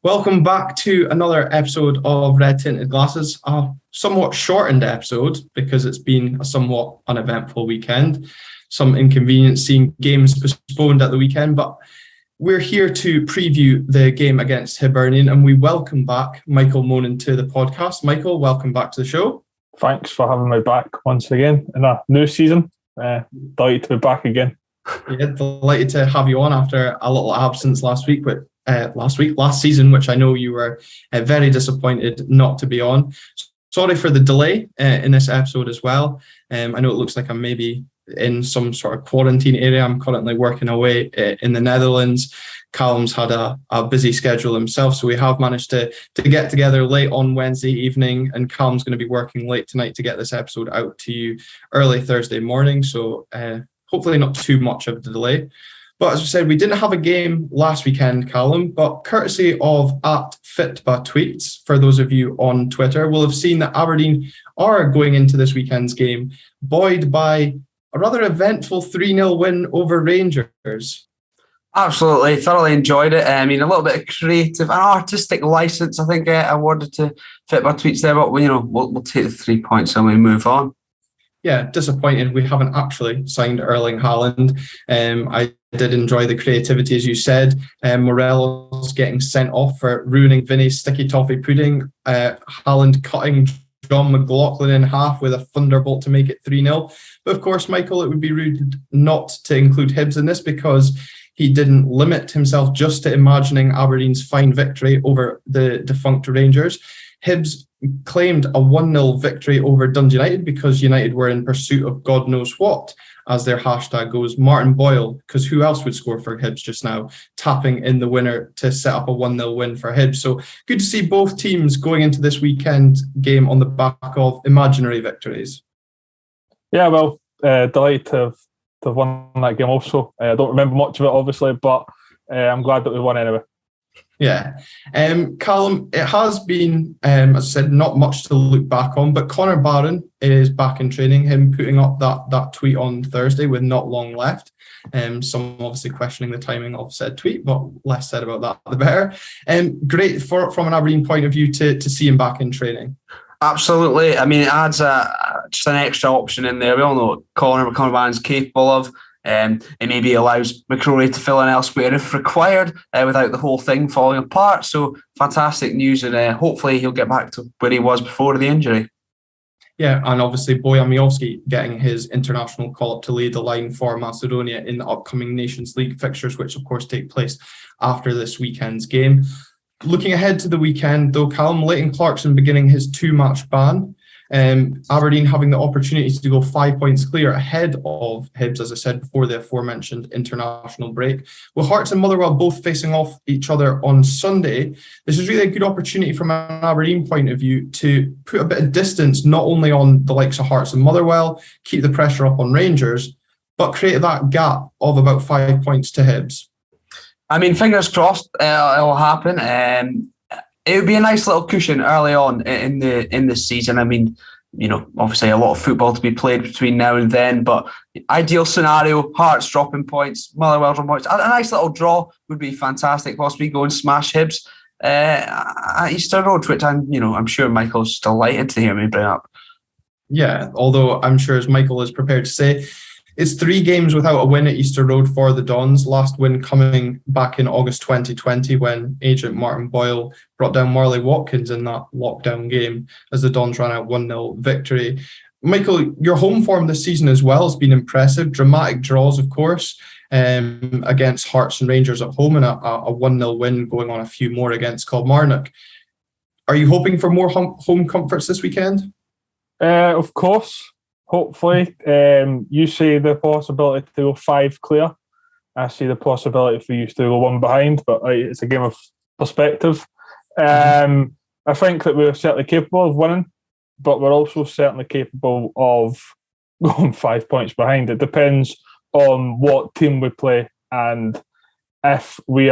Welcome back to another episode of Red Tinted Glasses, a somewhat shortened episode because it's been a somewhat uneventful weekend. Some inconvenience seeing games postponed at the weekend, but we're here to preview the game against Hibernian, and we welcome back Michael Monan to the podcast. Michael, welcome back to the show. Thanks for having me back once again in a new season. Delighted to be back again. Yeah, delighted to have you on after a little absence last season, which I know you were very disappointed not to be on. Sorry for the delay in this episode as well. I know it looks like I'm maybe in some sort of quarantine area. I'm currently working away in the Netherlands. Calum's had a busy schedule himself, so we have managed to get together late on Wednesday evening, and Calum's going to be working late tonight to get this episode out to you early Thursday morning, so hopefully not too much of a delay. But as we said, we didn't have a game last weekend, Calum, but courtesy of @FitBaTweets, for those of you on Twitter, will have seen that Aberdeen are going into this weekend's game buoyed by a rather eventful 3-0 win over Rangers. Absolutely, thoroughly enjoyed it. I mean, a little bit of creative and artistic license, I think, awarded to FitBaTweets there, but we'll take the 3 points and we move on. Yeah, disappointed we haven't actually signed Erling Haaland. I did enjoy the creativity, as you said. Morelos getting sent off for ruining Vinny's sticky toffee pudding. Haaland cutting John McLaughlin in half with a thunderbolt to make it 3-0. But of course, Michael, it would be rude not to include Hibs in this because he didn't limit himself just to imagining Aberdeen's fine victory over the defunct Rangers. Hibs claimed a 1-0 victory over Dundee United because United were in pursuit of God knows what, as their hashtag goes. Martin Boyle, because who else would score for Hibs just now, tapping in the winner to set up a 1-0 win for Hibs. So good to see both teams going into this weekend game on the back of imaginary victories. Yeah, well, delighted to have won that game also. I don't remember much of it, obviously, but I'm glad that we won anyway. Yeah. Calum, it has been, as I said, not much to look back on, but Connor Barron is back in training, him putting up that tweet on Thursday with not long left. Some obviously questioning the timing of said tweet, but less said about that, the better. Great from an Aberdeen point of view to see him back in training. Absolutely. I mean, it adds just an extra option in there. We all know what Connor Barron's capable of. It maybe allows McCrory to fill in elsewhere if required without the whole thing falling apart. So fantastic news, and hopefully he'll get back to where he was before the injury. Yeah, and obviously Bojan Miovski getting his international call-up to lead the line for Macedonia in the upcoming Nations League fixtures, which of course take place after this weekend's game. Looking ahead to the weekend, though, Calum, Leighton Clarkson beginning his 2-match ban. Aberdeen having the opportunity to go 5 points clear ahead of Hibs, as I said before, the aforementioned international break. With Hearts and Motherwell both facing off each other on Sunday, this is really a good opportunity from an Aberdeen point of view to put a bit of distance not only on the likes of Hearts and Motherwell, keep the pressure up on Rangers, but create that gap of about 5 points to Hibs. I mean, fingers crossed it'll happen. It would be a nice little cushion early on in the season. I mean, obviously a lot of football to be played between now and then, but ideal scenario, Hearts dropping points, Motherwell dropping points. A nice little draw would be fantastic. Possibly go and smash Hibs at Easter Road, which I'm sure Michael's delighted to hear me bring up. Yeah, although I'm sure, as Michael is prepared to say, it's 3 games without a win at Easter Road for the Dons. Last win coming back in August 2020 when agent Martin Boyle brought down Marley Watkins in that lockdown game as the Dons ran out 1-0 victory. Michael, your home form this season as well has been impressive. Dramatic draws, of course, against Hearts and Rangers at home, and a 1-0 win going on a few more against Kilmarnock. Are you hoping for more home comforts this weekend? Of course. Hopefully, you see the possibility to go 5 clear. I see the possibility for you to go 1 behind, but it's a game of perspective. I think that we're certainly capable of winning, but we're also certainly capable of going 5 points behind. It depends on what team we play, and if we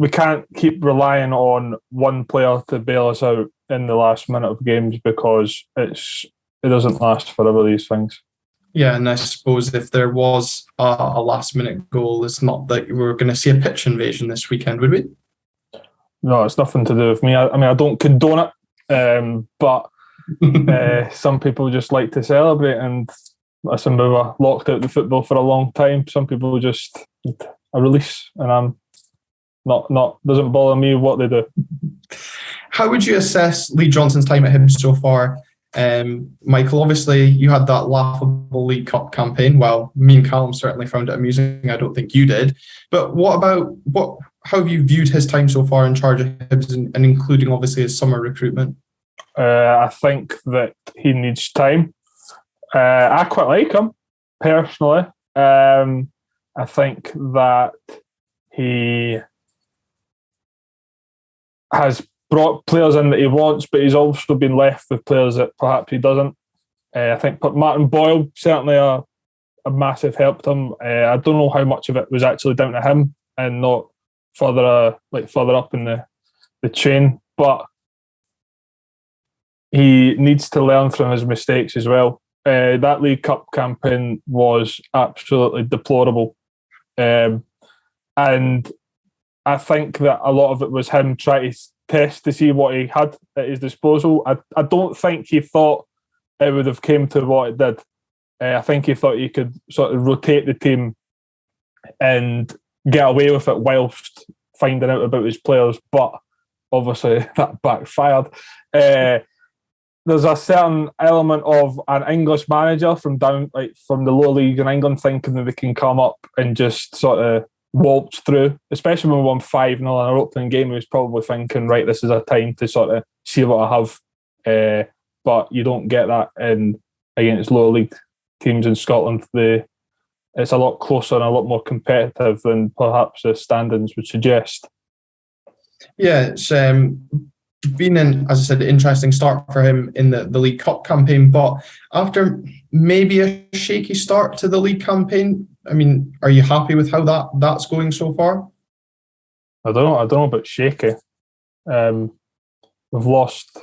can't keep relying on one player to bail us out in the last minute of games because it doesn't last forever, these things. Yeah, and I suppose if there was a last-minute goal, it's not that we're going to see a pitch invasion this weekend, would we? No, it's nothing to do with me. I mean, I don't condone it, but some people just like to celebrate. And listen, we were locked out of the football for a long time. Some people just need a release, and I'm not doesn't bother me what they do. How would you assess Lee Johnson's time at Hibs so far? Michael, obviously you had that laughable League Cup campaign. Well, me and Callum certainly found it amusing. I don't think you did. But how have you viewed his time so far in charge of Hibs, and including obviously his summer recruitment? I think that he needs time. I quite like him personally. I think that he has brought players in that he wants, but he's also been left with players that perhaps he doesn't. I think Martin Boyle certainly a massive help to him. I don't know how much of it was actually down to him and not further up in the chain, but he needs to learn from his mistakes as well. That League Cup campaign was absolutely deplorable, and I think that a lot of it was him trying to test to see what he had at his disposal. I don't think he thought it would have came to what it did. I think he thought he could sort of rotate the team and get away with it whilst finding out about his players, but obviously that backfired. There's a certain element of an English manager from the lower league in England thinking that they can come up and just sort of waltz through, especially when we won 5-0 in our opening game. He was probably thinking, right, this is a time to sort of see what I have. But you don't get that against lower league teams in Scotland. It's a lot closer and a lot more competitive than perhaps the standings would suggest. Yeah, it's been as I said, an interesting start for him in the League Cup campaign, but after maybe a shaky start to the league campaign, I mean, are you happy with how that's going so far? I don't know about shaky. We've lost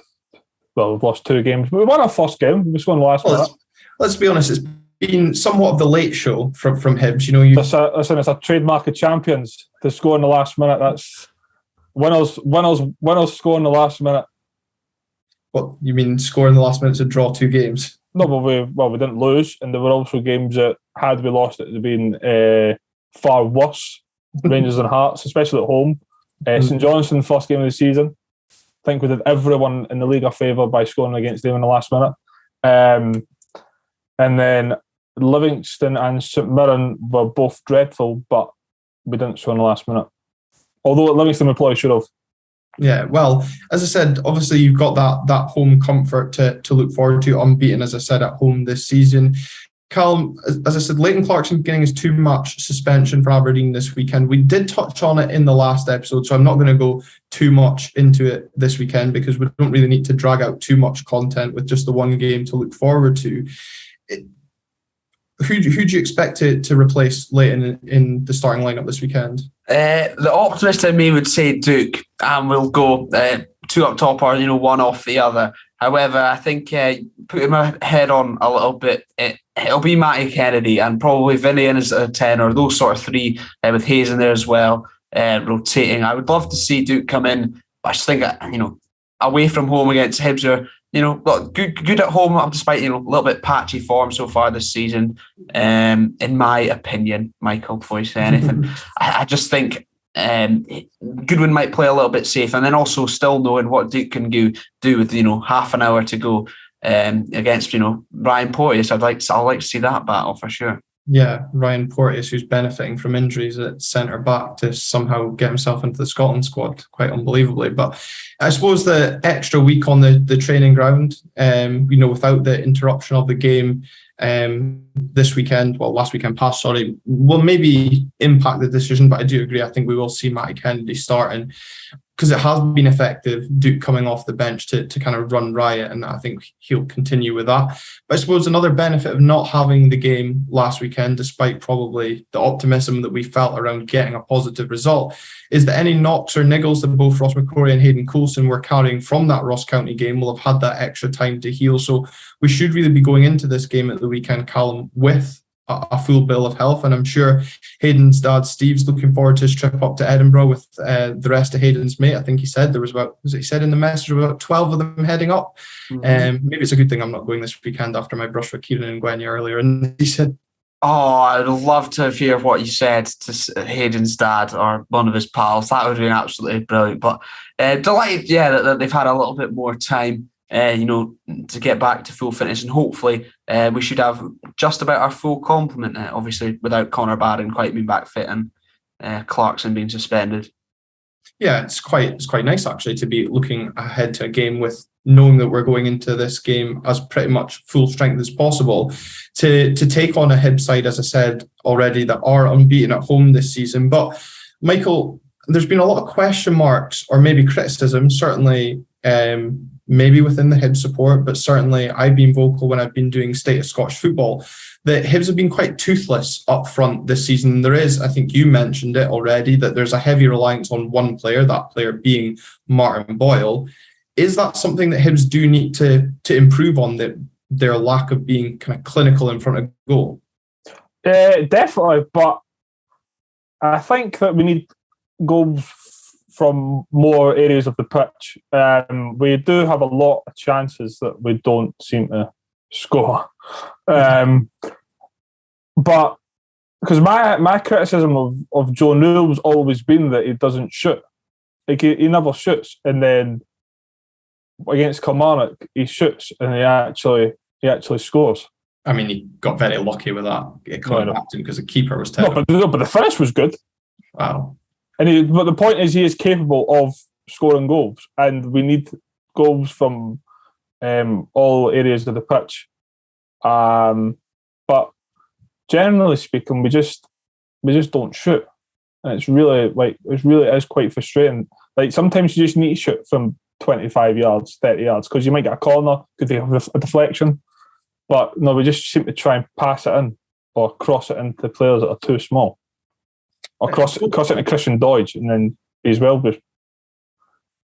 2 games. We won our first game. We just won last minute. Let's be honest, it's been somewhat of the late show from Hibs. You know, listen, it's a trademark of champions to score in the last minute. That's winners score in the last minute. What, you mean score in the last minute to draw 2 games? No, but we didn't lose, and there were also games that had we lost, it would have been far worse. Rangers and Hearts, especially at home. St Johnstone, first game of the season. I think we did everyone in the league a favour by scoring against them in the last minute. And then Livingston and St Mirren were both dreadful, but we didn't score in the last minute. Although at Livingston we probably should have. Yeah, well, as I said, obviously you've got that home comfort to look forward to, unbeaten, as I said, at home this season. Calum, as I said, Leighton Clarkson getting his 2-match suspension for Aberdeen this weekend. We did touch on it in the last episode, so I'm not going to go too much into it this weekend because we don't really need to drag out too much content with just the one game to look forward to. Who do you expect to replace Leighton in the starting lineup this weekend? The optimist in me would say Duke, and we'll go 2 up top or one off the other. However, I think putting my head on a little bit, it'll be Matty Kennedy and probably Hibernian as a 10, or those sort of 3 with Hayes in there as well, rotating. I would love to see Duke come in. I just think away from home against Hibs are good at home, despite a little bit patchy form so far this season. In my opinion, Michael, before you say anything, I just think Goodwin might play a little bit safe, and then also still knowing what Duke can do with half an hour to go against Ryan Porteous. I'd like to see that battle for sure. Yeah, Ryan Porteous, who's benefiting from injuries at centre back, to somehow get himself into the Scotland squad quite unbelievably. But I suppose the extra week on the training ground, without the interruption of the game this weekend, last weekend past, will maybe impact the decision. But I do agree. I think we will see Matty Kennedy starting because it has been effective, Duke coming off the bench to kind of run riot, and I think he'll continue with that. But I suppose another benefit of not having the game last weekend, despite probably the optimism that we felt around getting a positive result, is that any knocks or niggles that both Ross McCrory and Hayden Coulson were carrying from that Ross County game will have had that extra time to heal. So we should really be going into this game at the weekend, Callum, with a full bill of health. And I'm sure Hayden's dad, Steve's, looking forward to his trip up to Edinburgh with the rest of Hayden's mate. I think he said there was he said in the message about 12 of them heading up. Maybe it's a good thing I'm not going this weekend after my brush with Kieran and Gwenya earlier. And he said, "Oh, I'd love to hear what you said to Hayden's dad or one of his pals. That would have been absolutely brilliant." But delighted, that they've had a little bit more time, to get back to full fitness, and hopefully we should have just about our full complement. Obviously, without Connor Barron quite being back fit and Clarkson being suspended. Yeah, it's quite nice actually to be looking ahead to a game with knowing that we're going into this game as pretty much full strength as possible to take on a Hibs side, as I said already, that are unbeaten at home this season. But Michael, there's been a lot of question marks or maybe criticism, certainly maybe within the Hibs support, but certainly I've been vocal when I've been doing State of Scottish Football that Hibs have been quite toothless up front this season. There is, I think you mentioned it already, that there's a heavy reliance on one player, that player being Martin Boyle. Is that something that Hibs do need to improve on, their lack of being kind of clinical in front of goal? Definitely, but I think that we need goals from more areas of the pitch. We do have a lot of chances that we don't seem to score. But because my criticism of Joe Newell's always been that he doesn't shoot. Like he never shoots, and then against Kilmarnock he shoots and he actually scores. I mean, he got very lucky with that coming back to him because the keeper was terrible. But the finish was good. Wow. But the point is, he is capable of scoring goals, and we need goals from all areas of the pitch. But generally speaking, we just don't shoot, and it's really is quite frustrating. Like sometimes you just need to shoot from 25 yards, 30 yards, because you might get a corner, could have a deflection. But no, we just seem to try and pass it in or cross it into players that are too small. Or cross it to Christian Doidge, and then he as well be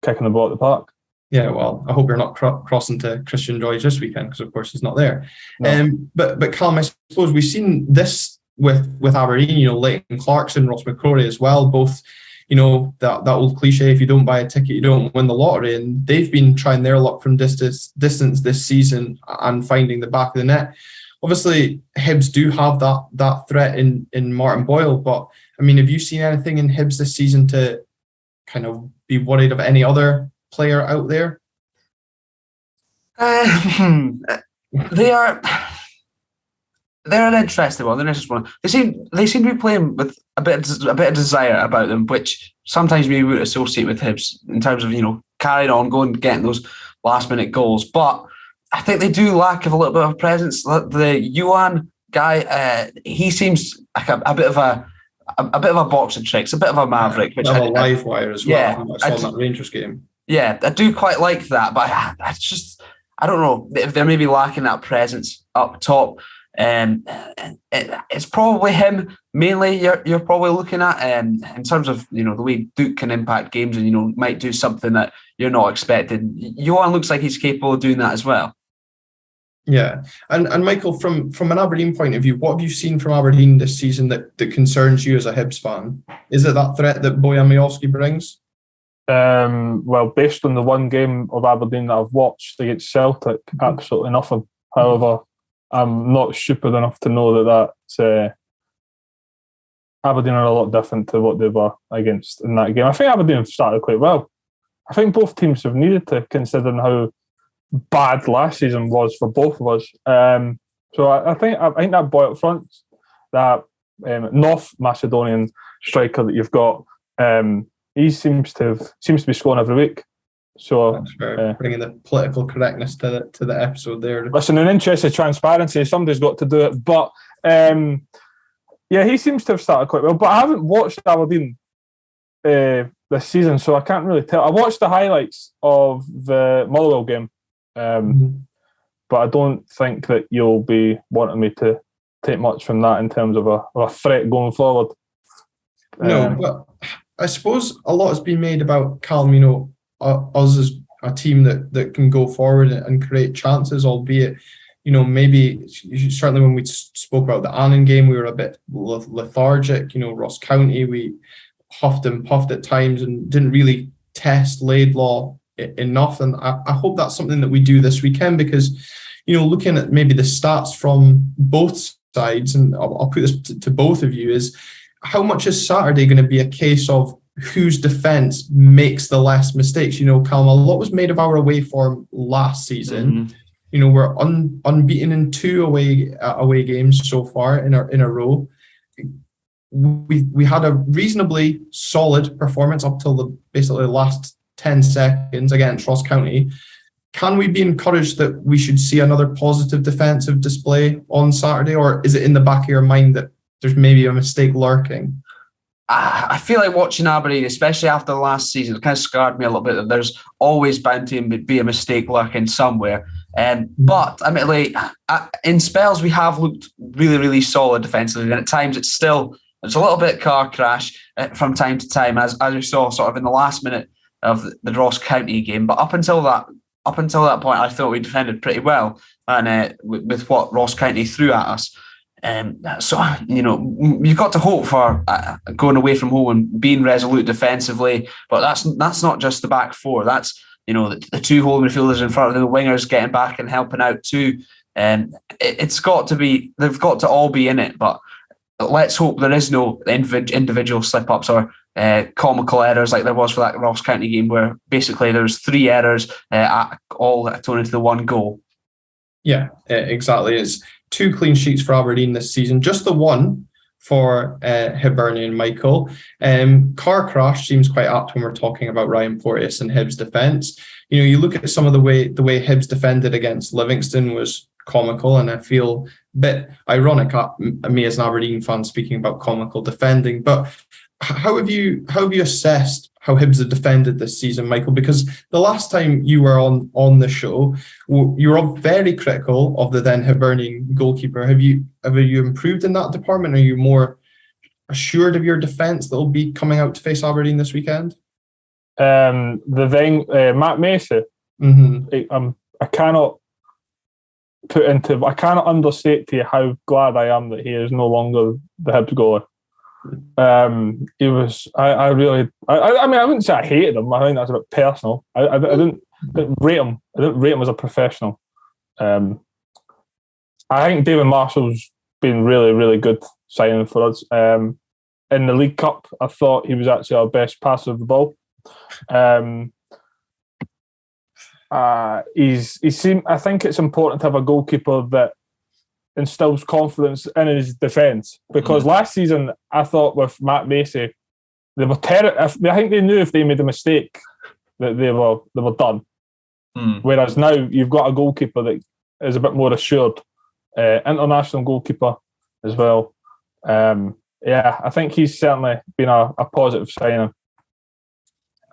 kicking the ball at the park. Yeah, well, I hope you're not crossing to Christian Doidge this weekend, because of course he's not there. No. But Calum, I suppose we've seen this with Aberdeen. Leighton Clarkson, Ross McCrory as well. Both, that old cliche: if you don't buy a ticket, you don't win the lottery. And they've been trying their luck from distance this season and finding the back of the net. Obviously, Hibs do have that threat in Martin Boyle, but I mean, have you seen anything in Hibs this season to kind of be worried of any other player out there? They're an interesting one. They seem to be playing with a bit of desire about them, which sometimes we would associate with Hibs in terms of carrying on, going, getting those last minute goals, but I think they do lack of a little bit of presence. The Yuan guy, he seems like a bit of a box of tricks, a bit of a maverick. Which a live wire as well. Yeah, I saw that Rangers game. Yeah, I do quite like that, but I don't know if they're maybe lacking that presence up top. It's probably him mainly. You're probably looking at in terms of the way Duke can impact games and might do something that you're not expecting. Yuan looks like he's capable of doing that as well. Yeah, and Michael, from an Aberdeen point of view, what have you seen from Aberdeen this season that concerns you as a Hibs fan? Is it that threat that Bojan Majowski brings? Well, based on the one game of Aberdeen that I've watched against Celtic, absolutely nothing. However, I'm not stupid enough to know that Aberdeen are a lot different to what they were against in that game. I think Aberdeen have started quite well. I think both teams have needed to, considering how bad last season was for both of us. So I think that boy up front, that North Macedonian striker that you've got, he seems to be scoring every week. So thanks for bringing the political correctness to the episode there. Listen, in interest of transparency, somebody's got to do it. But he seems to have started quite well. But I haven't watched Aberdeen this season, so I can't really tell. I watched the highlights of the Motherwell game. But I don't think that you'll be wanting me to take much from that in terms of a threat going forward. No, but I suppose a lot has been made about Calum, us as a team that can go forward and create chances, albeit maybe certainly when we spoke about the Annan game, we were a bit lethargic. Ross County, we huffed and puffed at times and didn't really test Laidlaw enough. And I hope that's something that we do this weekend, because, looking at maybe the stats from both sides, and I'll put this to both of you, is how much is Saturday going to be a case of whose defence makes the less mistakes? Calum, a lot was made of our away form last season. Mm-hmm. We're unbeaten in 2 away games so far in a row. We had a reasonably solid performance up till basically the last 10 seconds against Ross County. Can we be encouraged that we should see another positive defensive display on Saturday, or is it in the back of your mind that there's maybe a mistake lurking? I feel like watching Aberdeen, especially after the last season, it kind of scarred me a little bit that there's always bound to be a mistake lurking somewhere. But admittedly, in spells we have looked really, really solid defensively, and at times it's a little bit car crash from time to time, as we saw sort of in the last minute of the Ross County game. But up until that point, I thought we defended pretty well, and with what Ross County threw at us. So you've got to hope for going away from home and being resolute defensively. But that's not just the back four. That's the 2 whole midfielders in front of the wingers getting back and helping out too. It's got to be. They've got to all be in it. But let's hope there is no individual slip-ups or comical errors like there was for that Ross County game, where basically there was 3 errors all atoning to the 1 goal. Yeah, exactly. It's 2 clean sheets for Aberdeen this season, just the 1 for Hibernian Michael. Car crash seems quite apt when we're talking about Ryan Porteous and Hibs defence. You look at some of the way Hibs defended against Livingston was comical, and I feel a bit ironic at me as an Aberdeen fan speaking about comical defending. But how have you assessed how Hibs have defended this season, Michael? Because the last time you were on the show, you were very critical of the then Hibernian goalkeeper. Have you improved in that department? Are you more assured of your defence that will be coming out to face Aberdeen this weekend? Matt Macy. Mm-hmm. I cannot understate to you how glad I am that he is no longer the Hibs goalie. He was. I mean, I wouldn't say I hated him. I think that's a bit personal. I didn't rate him. I didn't rate him as a professional. I think David Marshall's been really, really good signing for us. In the League Cup, I thought he was actually our best passer of the ball. I think it's important to have a goalkeeper that instills confidence in his defence, because last season I thought with Matt Macy they were I think they knew if they made a mistake that they were done. Whereas now you've got a goalkeeper that is a bit more assured, international goalkeeper as well. I think he's certainly been a positive signing.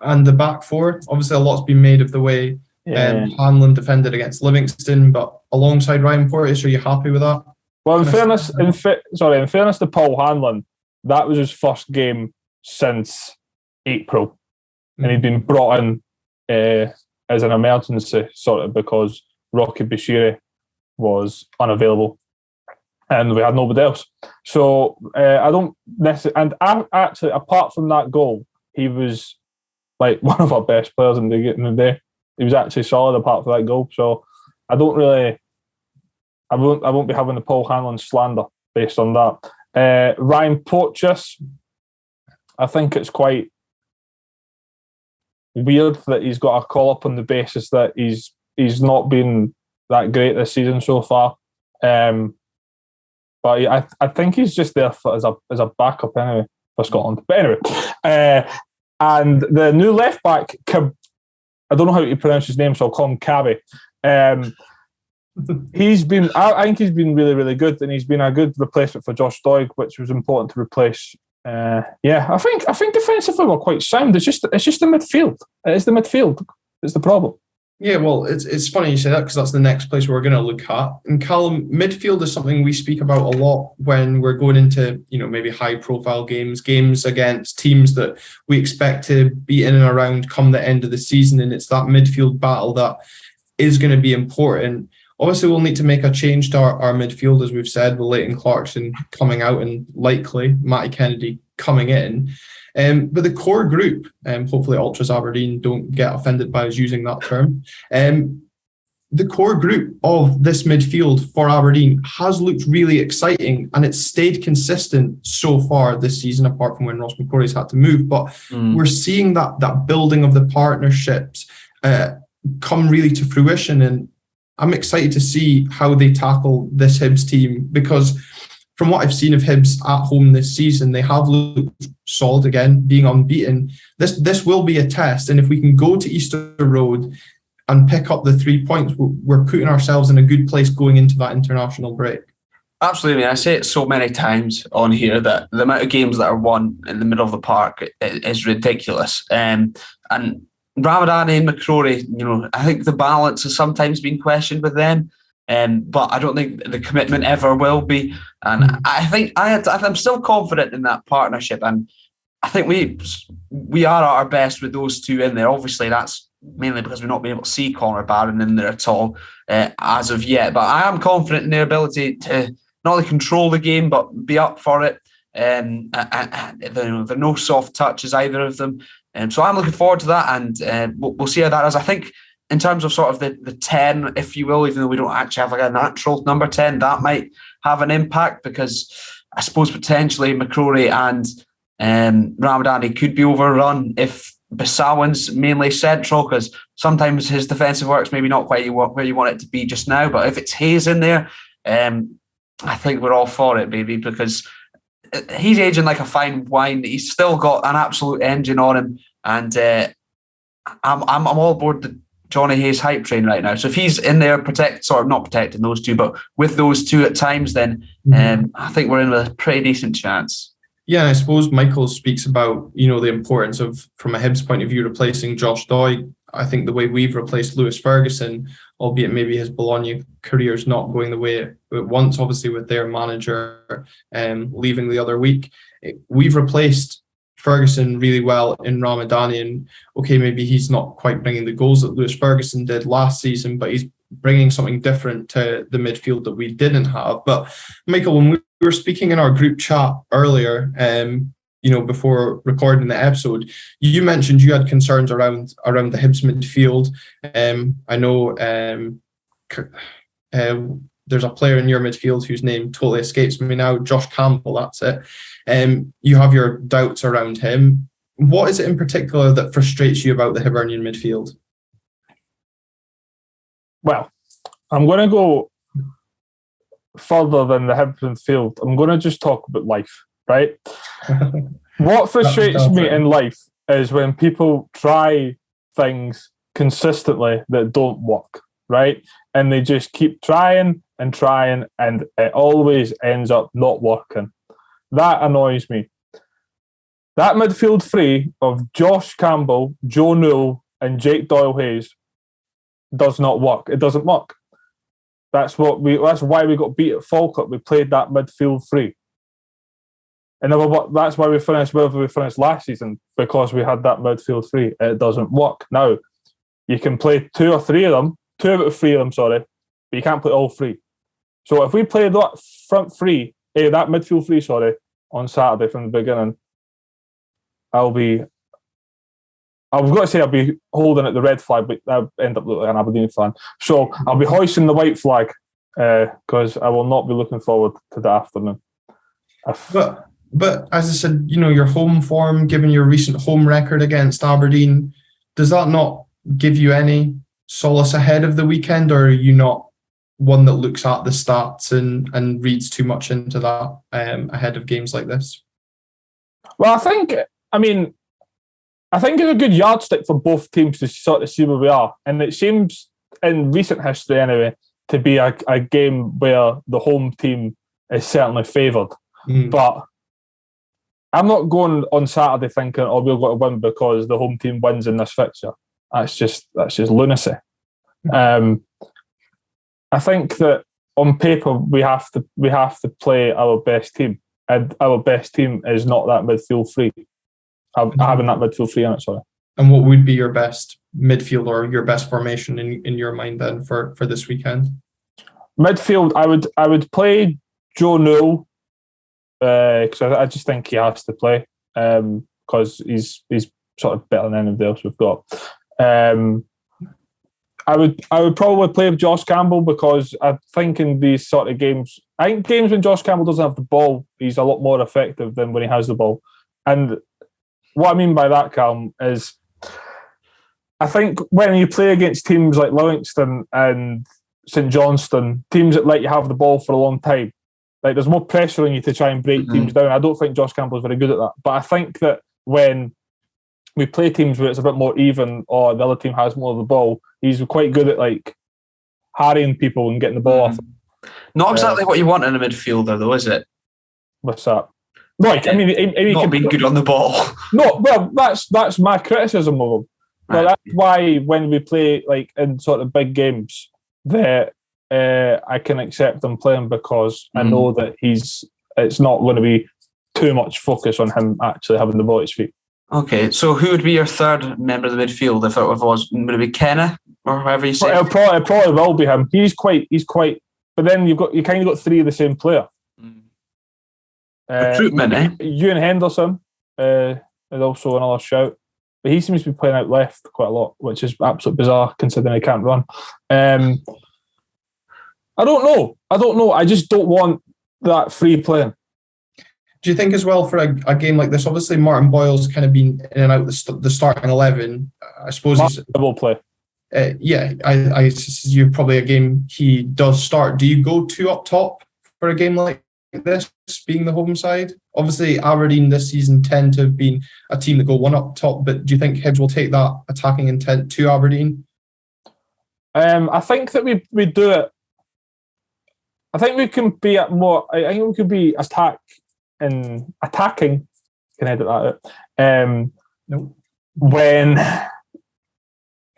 And the back four, obviously a lot's been made of the way Hanlon defended against Livingston, but alongside Ryan Porteous, are you happy with that? Well, in fairness to Paul Hanlon, that was his first game since April, and he'd been brought in as an emergency, sort of, because Rocky Bashiri was unavailable and we had nobody else. So I don't necessarily, and actually, apart from that goal, he was like one of our best players in the day. He was actually solid apart from that goal. So I won't be having the Paul Hanlon slander based on that. Ryan Porteous, I think it's quite weird that he's got a call up on the basis that he's not been that great this season so far. But I think he's just there as a backup anyway for Scotland. But anyway, and the new left back, I don't know how to pronounce his name, so I'll call him Cabby. I think he's been really, really good, and he's been a good replacement for Josh Doig, which was important to replace. I think defensively we're quite sound. It's just the midfield. It is the midfield. It's the problem. Yeah, well, it's funny you say that, because that's the next place we're going to look at. And Calum, midfield is something we speak about a lot when we're going into, maybe high-profile games against teams that we expect to be in and around come the end of the season, and it's that midfield battle that is going to be important. Obviously, we'll need to make a change to our midfield, as we've said, with Leighton Clarkson coming out and likely Matty Kennedy coming in. But the core group, hopefully Ultras Aberdeen don't get offended by us using that term, the core group of this midfield for Aberdeen has looked really exciting, and it's stayed consistent so far this season, apart from when Ross McCrory's had to move. But we're seeing that building of the partnerships come really to fruition, and I'm excited to see how they tackle this Hibs team, because from what I've seen of Hibs at home this season, they have looked solid again, being unbeaten. This will be a test, and if we can go to Easter Road and pick up the 3 points, we're putting ourselves in a good place going into that international break. Absolutely. I say it so many times on here that the amount of games that are won in the middle of the park is ridiculous. And Ramadani and McCrory, I think the balance has sometimes been questioned with them, but I don't think the commitment ever will be. And I think I'm still confident in that partnership, and I think we are at our best with those two in there. Obviously, that's mainly because we've not been able to see Connor Barron in there at all as of yet. But I am confident in their ability to not only control the game, but be up for it. And there are no soft touches, either of them. So I'm looking forward to that, and we'll see how that is. I think in terms of sort of the 10, if you will, even though we don't actually have like a natural number 10, that might have an impact, because I suppose potentially McCrory and Ramadani could be overrun if Bissawan's mainly central, because sometimes his defensive work's maybe not quite where you want it to be just now. But if it's Hayes in there, I think we're all for it, baby, because he's aging like a fine wine. He's still got an absolute engine on him, and I'm all aboard the Johnny Hayes hype train right now. So if he's in there, not protecting those two, but with those two at times, then I think we're in with a pretty decent chance. Yeah, I suppose Michael speaks about, the importance of, from a Hibs point of view, replacing Josh Doig. I think the way we've replaced Lewis Ferguson, albeit maybe his Bologna career is not going the way it wants, obviously with their manager leaving the other week. We've replaced Ferguson really well in Ramadani, and okay, maybe he's not quite bringing the goals that Lewis Ferguson did last season, but he's bringing something different to the midfield that we didn't have. But Michael, when we were speaking in our group chat earlier, before recording the episode, you mentioned you had concerns around the Hibs midfield. I know there's a player in your midfield whose name totally escapes me now, Josh Campbell, that's it. You have your doubts around him. What is it in particular that frustrates you about the Hibernian midfield? Well, I'm going to go further than the Hibs midfield. I'm going to just talk about life, right? What frustrates me in life is when people try things consistently that don't work, right? And they just keep trying and trying, and it always ends up not working. That annoys me. That midfield three of Josh Campbell, Joe Newell, and Jake Doyle-Hayes does not work. It doesn't work. That's why we got beat at Falkirk. We played that midfield three. And that's why we finished wherever we finished last season, because we had that midfield three. It doesn't work. Now, you can play two out of three of them, but you can't play all three. So if we play that that midfield three, on Saturday from the beginning, I've got to say I'll be holding at the red flag, but I'll end up looking like an Aberdeen fan. So I'll be hoisting the white flag, because I will not be looking forward to the afternoon. But as I said, your home form, given your recent home record against Aberdeen, does that not give you any solace ahead of the weekend, or are you not one that looks at the stats and reads too much into that ahead of games like this? Well, I think it's a good yardstick for both teams to sort of see where we are. And it seems, in recent history anyway, to be a game where the home team is certainly favoured. But I'm not going on Saturday thinking, we're going to win because the home team wins in this fixture. That's just lunacy. I think that on paper we have to play our best team, and our best team is not that midfield three. Having that midfield three in it, sorry. And what would be your best midfield or your best formation in your mind then for this weekend? Midfield, I would play Joe Newell because I just think he has to play because he's sort of better than anybody else we've got. I would probably play with Josh Campbell because I think in these sort of games, games when Josh Campbell doesn't have the ball, he's a lot more effective than when he has the ball. And what I mean by that, Calum, is I think when you play against teams like Livingston and St Johnstone, teams that let you have the ball for a long time, like there's more pressure on you to try and break teams down. I don't think Josh Campbell's very good at that. But I think that when we play teams where it's a bit more even or the other team has more of the ball, he's quite good at like harrying people and getting the ball off. Not exactly what you want in a midfielder, though, is it? What's that? Right, I mean, not being good on the ball. No, well, that's my criticism of him. But that's why when we play like in sort of big games, that I can accept him playing because I know that it's not going to be too much focus on him actually having the ball at his feet. Okay, so who would be your third member of the midfield if it was? Would it be Kenna or however you say? It probably will be him. He's quite. But then you kind of got three of the same player. Recruitment, Ewan Henderson is also another shout, but he seems to be playing out left quite a lot, which is absolutely bizarre considering he can't run. I don't know. I just don't want that free playing. Do you think as well for a game like this? Obviously, Martin Boyle's kind of been in and out the starting 11. I suppose he's double play. You're probably a game he does start. Do you go two up top for a game like this, being the home side? Obviously, Aberdeen this season tend to have been a team that go one up top, but do you think Hibs will take that attacking intent to Aberdeen? I think that we do it. I think we can be at more. I think we could be attacking. Can edit that out. No. When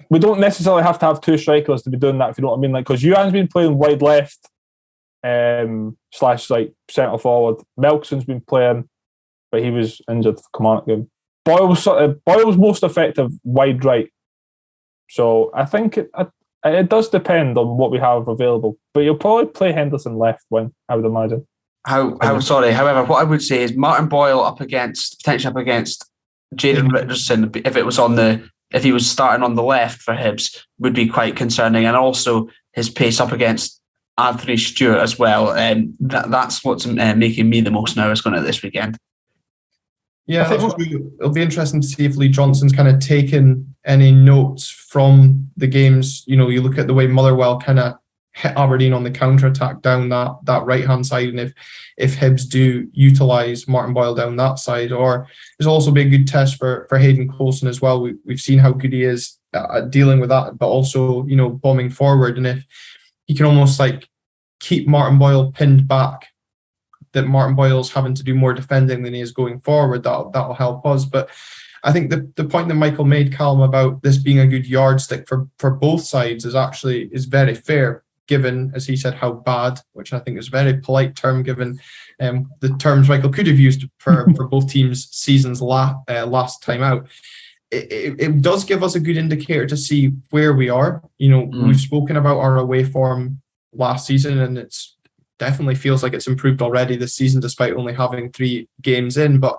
we don't necessarily have to have two strikers to be doing that, if you know what I mean. Like, because Ewan's been playing wide left / like centre forward. Melkson's been playing, but he was injured for Kilmarnock game. Boyle's most effective wide right. So I think it does depend on what we have available. But you'll probably play Henderson left wing, I would imagine. However, what I would say is Martin Boyle potentially up against Jaden Richardson if he was starting on the left for Hibs would be quite concerning, and also his pace up against Anthony Stewart as well. That's what's making me the most nervous going into this weekend. Yeah, it'll be interesting to see if Lee Johnson's kind of taken any notes from the games. You know, you look at the way Motherwell kind of hit Aberdeen on the counter-attack down that right-hand side, and if Hibs do utilise Martin Boyle down that side, or there's also be a good test for Hayden Coulson as well. We've seen how good he is at dealing with that, but also, you know, bombing forward, and if he can almost like keep Martin Boyle pinned back, that Martin Boyle's having to do more defending than he is going forward, that'll help us. But I think the point that Michael made, Calum, about this being a good yardstick for both sides is very fair, given, as he said, how bad, which I think is a very polite term, given the terms Michael could have used for both teams' seasons last time out. It does give us a good indicator to see where we are. You know, we've spoken about our away form last season, and it's definitely feels like it's improved already this season, despite only having 3 games in. But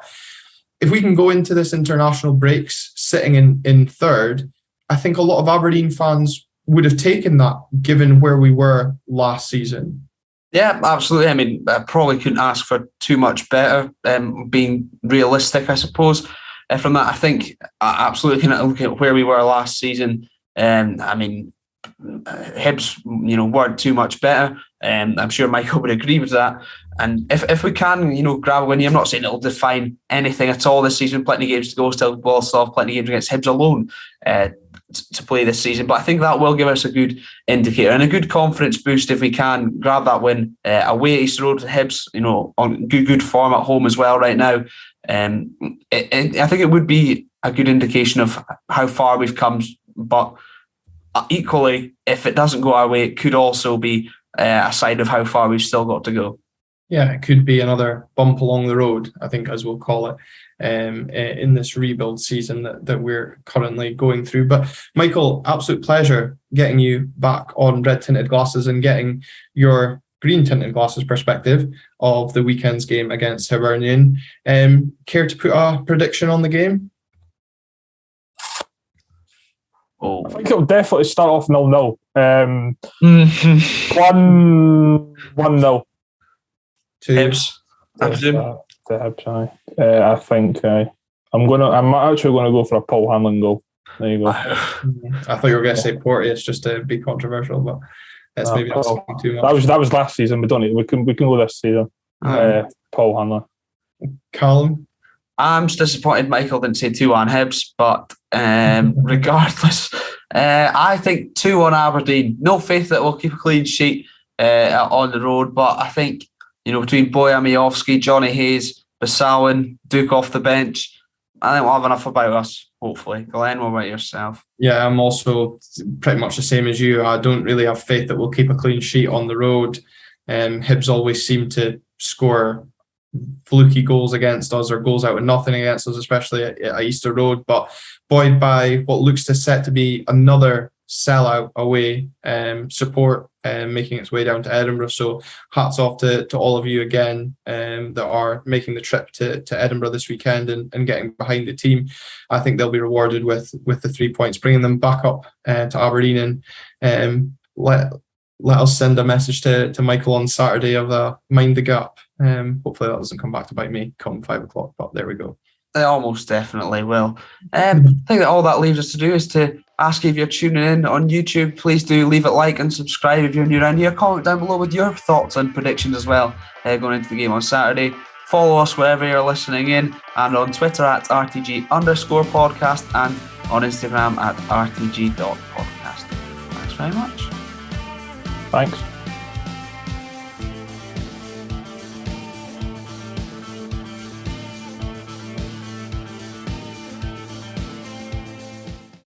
if we can go into this international breaks sitting in third, I think a lot of Aberdeen fans would have taken that, given where we were last season. Yeah, absolutely. I mean, I probably couldn't ask for too much better, being realistic, I suppose. From that, I think I absolutely can look at where we were last season. I mean, Hibs, you know, weren't too much better. I'm sure Michael would agree with that. And if we can, you know, grab a win, I'm not saying it'll define anything at all this season. Plenty of games to go. We'll still have plenty of games against Hibs alone to play this season. But I think that will give us a good indicator and a good confidence boost if we can grab that win away at Easter Road to Hibs, you know, on good form at home as well right now. I think it would be a good indication of how far we've come. But equally, if it doesn't go our way, it could also be a sign of how far we've still got to go. Yeah, it could be another bump along the road, I think, as we'll call it, in this rebuild season that we're currently going through. But Michael, absolute pleasure getting you back on red tinted glasses and getting your green tinted glasses perspective of the weekend's game against Hibernian. Care to put a prediction on the game? I think it'll definitely start off 0-0. 1-0. Hibs, I presume. The Hibs, aye. I think I'm actually going to go for a Paul Hanlon goal. There you go. I thought you were going to say Porteous just to be controversial, but that's maybe not saying too much. That was last season, but don't need. We can go this season. Paul Hanlon. Callum? I'm just disappointed Michael didn't say 2-1 Hibs, but regardless, I think 2-1 Aberdeen. No faith that we'll keep a clean sheet on the road, but I think, between Boya Miovski, Johnny Hayes, Basawin, Duke off the bench, I think we'll have enough about us, hopefully. Glenn, what about yourself? Yeah, I'm also pretty much the same as you. I don't really have faith that we'll keep a clean sheet on the road. Hibs always seem to score fluky goals against us, or goals out of nothing against us, especially at Easter Road. But buoyed by what looks to set to be another sellout away, support making its way down to Edinburgh. So hats off to all of you again that are making the trip to Edinburgh this weekend and getting behind the team. I think they'll be rewarded with the 3 points, bringing them back up to Aberdeen, and let us send a message to Michael on Saturday of mind the gap. Hopefully that doesn't come back to bite me come 5 o'clock, but there we go. They almost definitely will. I think that all that leaves us to do is to ask you, if you're tuning in on YouTube, please do leave it like and subscribe if you're new around here. Comment down below with your thoughts and predictions as well going into the game on Saturday. Follow us wherever you're listening in, and on Twitter at RTG_podcast and on Instagram at RTG.podcast. Thanks very much. Thanks.